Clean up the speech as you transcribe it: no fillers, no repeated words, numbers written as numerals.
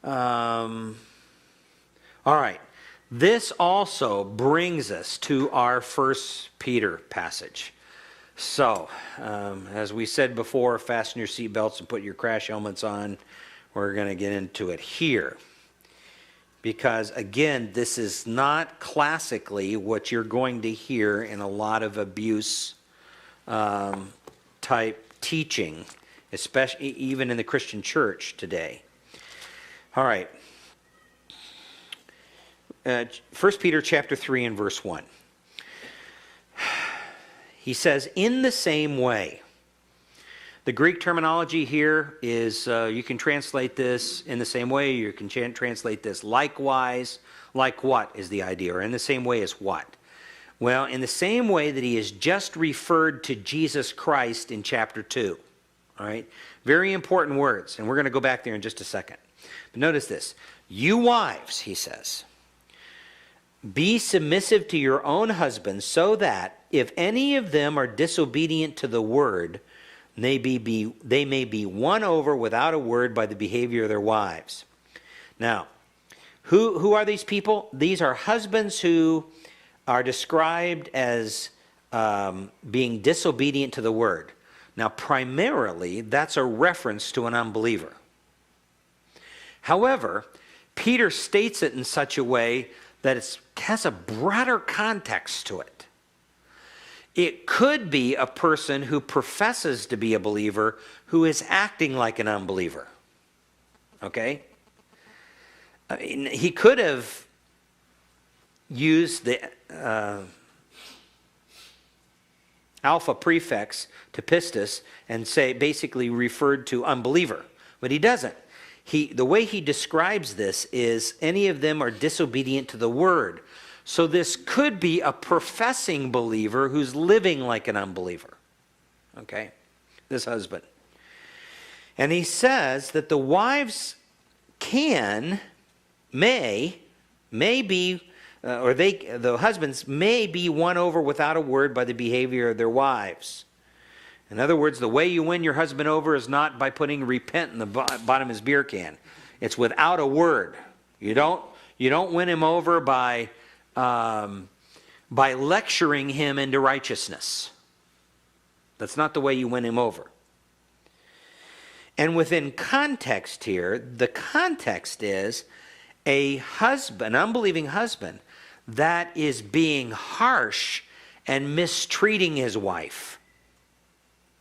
All right. This also brings us to our 1 Peter passage. So, as we said before, fasten your seatbelts and put your crash helmets on. We're going to get into it here. Because, again, this is not classically what you're going to hear in a lot of abuse type teaching, especially even in the Christian church today. All right. 1 Peter chapter 3 and verse 1. He says, in the same way. The Greek terminology here is, you can translate this in the same way, you can translate this likewise. Like what is the idea? Or in the same way as what? Well, in the same way that he has just referred to Jesus Christ in chapter 2. All right? Very important words, and we're going to go back there in just a second. But notice this. You wives, he says, be submissive to your own husbands, so that if any of them are disobedient to the word, they may be won over without a word by the behavior of their wives. Now, who are these people? These are husbands who are described as being disobedient to the word. Now, primarily, that's a reference to an unbeliever. However, Peter states it in such a way that it has a broader context to it. It could be a person who professes to be a believer who is acting like an unbeliever. Okay? He could have used the alpha prefix to pistis and say basically referred to unbeliever, but he doesn't. The way he describes this is any of them are disobedient to the word. So this could be a professing believer who's living like an unbeliever. Okay? This husband. And he says that the wives may be, the husbands may be won over without a word by the behavior of their wives. In other words, the way you win your husband over is not by putting repent in the bottom of his beer can. It's without a word. You don't win him over by lecturing him into righteousness. That's not the way you win him over. And within context here, the context is an unbelieving husband that is being harsh and mistreating his wife.